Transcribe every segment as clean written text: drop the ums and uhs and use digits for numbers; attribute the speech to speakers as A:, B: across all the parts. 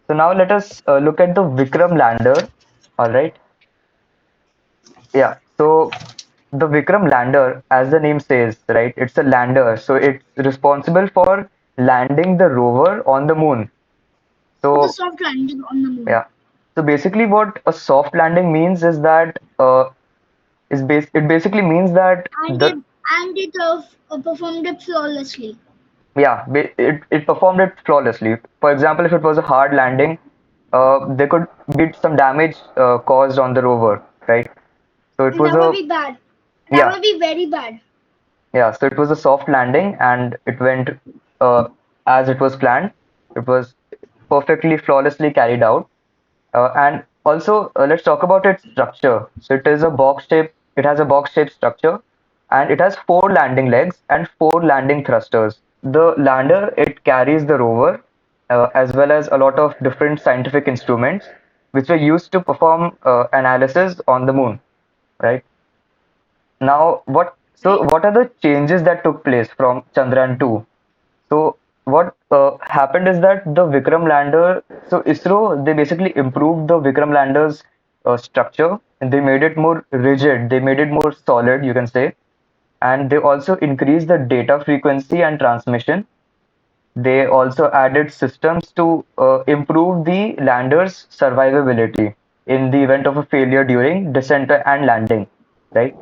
A: So now let us look at the Vikram lander. All right. Yeah. So the Vikram lander, as the name says, right, it's a lander. So it's responsible for landing the rover on the moon.
B: for the
A: So
B: soft landing on the moon.
A: yeah. So basically, what a soft landing means is that it basically means that
B: And
A: the
B: it performed it flawlessly.
A: it performed it flawlessly. For example, if it was a hard landing, there could be some damage caused on the rover, right? So it
B: And
A: was
B: that will
A: a
B: be bad. That
A: yeah
B: will be very bad.
A: yeah. So it was a soft landing, and it went uh, as it was planned. It was perfectly flawlessly carried out. And also, let's talk about its structure. So it is a box shape. It has a box shaped structure, and it has four landing legs and four landing thrusters. The lander, it carries the rover, as well as a lot of different scientific instruments, which were used to perform analysis on the moon. Right now,
B: Right?
A: what are the changes that took place from Chandrayaan-2? So what happened is that the Vikram lander, so ISRO, they basically improved the Vikram lander's structure, and they made it more rigid, they made it more solid, you can say, and they also increased the data frequency and transmission. They also added systems to improve the lander's survivability in the event of a failure during descent and landing, right?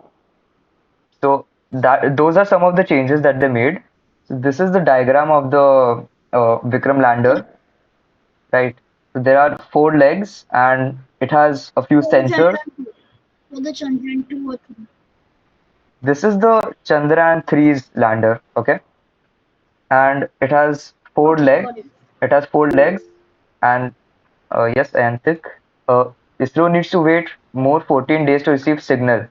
A: So that those are some of the changes that they made. So this is the diagram of the Vikram
B: For
A: lander, right? So there are four legs and it has a few
B: for the
A: sensors.
B: Chandrayaan 2. For the Chandrayaan 2 or 3.
A: This is the Chandrayaan-3's lander, okay? And it has four
B: Okay,
A: legs.
B: got it.
A: It has four legs, and yes, Antik, ISRO needs to wait more 14 days to receive signal.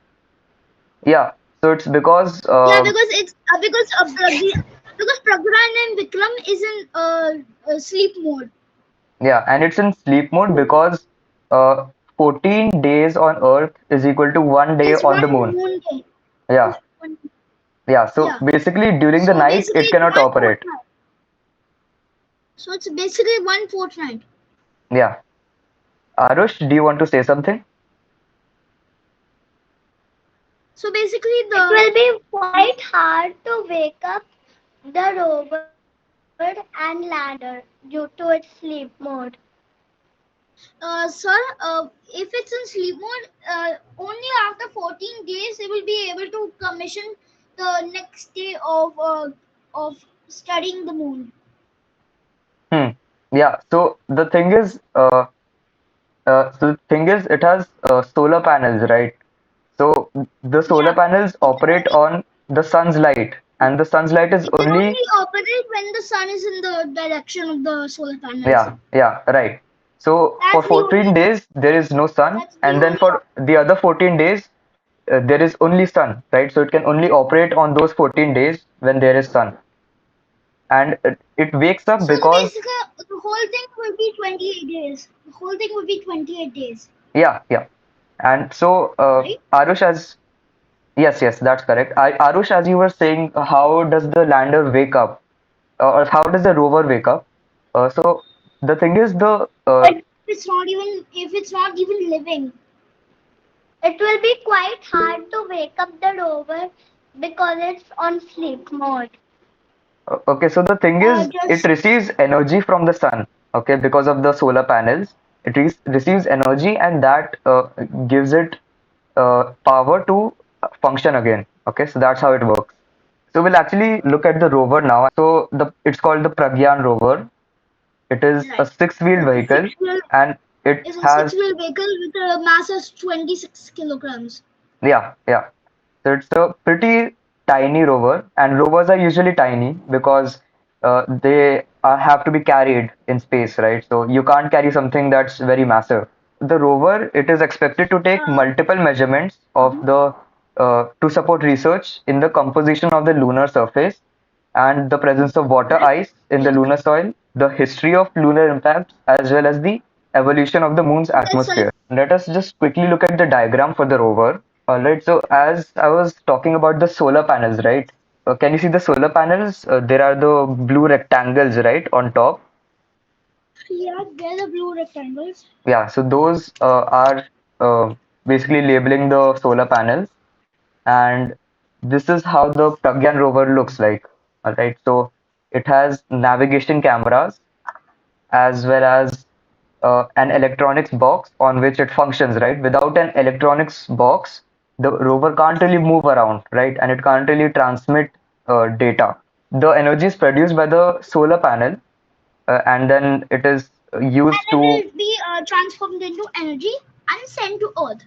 A: Yeah, so it's because
B: Yeah, because it's because Pragyan and Vikram is in sleep mode.
A: yeah, and it's in sleep mode because uh, 14 days on Earth is equal to 1 day
B: It's
A: on the
B: one
A: moon.
B: moon day.
A: Yeah,
B: It's one,
A: yeah. So
B: yeah.
A: basically, during the
B: So
A: night,
B: basically,
A: it
B: it's
A: cannot
B: one
A: operate.
B: fortnight. So it's basically one fortnight.
A: Yeah. Arush, do you want to say something?
B: So basically,
C: It will
B: the
C: be quite hard to wake up the rover and lander due to its sleep mode.
B: sir, if it's in sleep mode, only after 14 days they will be able to commission the next day of studying the moon.
A: Hmm. Yeah. So the thing is, it has solar panels, right? So the solar
B: Yeah,
A: panels
B: it can
A: operate
B: only
A: on the sun's light, and the sun's light is
B: it can
A: only
B: only operate when the sun is in the direction of the solar panels.
A: yeah, right. So for
B: That's the
A: 14
B: only
A: days there is no sun,
B: that's the
A: and then
B: only
A: for the other 14 days there is only sun, right? So it can only operate on those 14 days when there is sun, and it wakes up
B: So the
A: because
B: basic the whole thing will be 28 days. The whole thing will be 28 days,
A: yeah. And so
B: right?
A: Arush, as yes, that's correct. Arush, as you were saying, how does the lander wake up, or how does the rover wake up? So the thing is, the
C: It,
B: If it's not even living.
C: it will be quite hard to wake up the rover because it's on sleep mode.
A: okay, so the thing is, it
B: Just
A: receives energy from the sun, okay, because of the solar panels. It receives energy, and that gives it power to function again. Okay, so that's how it works. So we'll actually look at the rover now. So the it's called the Pragyan rover. It is a
B: right.
A: six-wheeled
B: It's a
A: vehicle,
B: six wheel
A: and it
B: it's a six
A: has
B: wheel vehicle with a mass of 26 kilograms.
A: yeah. So it's a pretty tiny rover, and rovers are usually tiny because they have to be carried in space, right? So you can't carry something that's very massive. The rover, it is expected to take
B: Uh,
A: multiple measurements of
B: mhm.
A: the to support research in the composition of the lunar surface and the presence of water
B: Correct?
A: ice in the
B: Yes.
A: lunar soil, the history of lunar impacts, as well as the evolution of the moon's
B: Yes, sir.
A: atmosphere. Let us just quickly look at the diagram for the rover. All right, so as I was talking about the solar panels, right? Can you see the solar panels? There are the blue rectangles, right, on top.
B: Yeah, they're the blue rectangles.
A: Yeah, so those are uh, basically labeling the solar panels, and this is how the Pragyan rover looks like. All right, so it has navigation cameras as well as an electronics box on which it functions, right? Without an electronics box, the rover can't really move around, right? And it can't really transmit data. The energy is produced by the solar panel, and then it is used
B: And
A: to.
B: it will be transformed into energy and sent to Earth.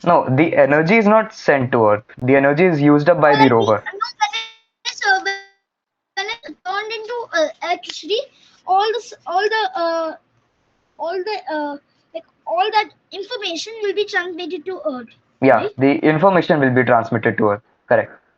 A: No, the energy is not sent to Earth. The energy is used up by
B: Or
A: the
B: like the
A: rover.
B: no, when it's turned into electricity, all the like all that information will be transmitted to Earth,
A: Yeah,
B: right?
A: the information will be transmitted to Earth. Correct.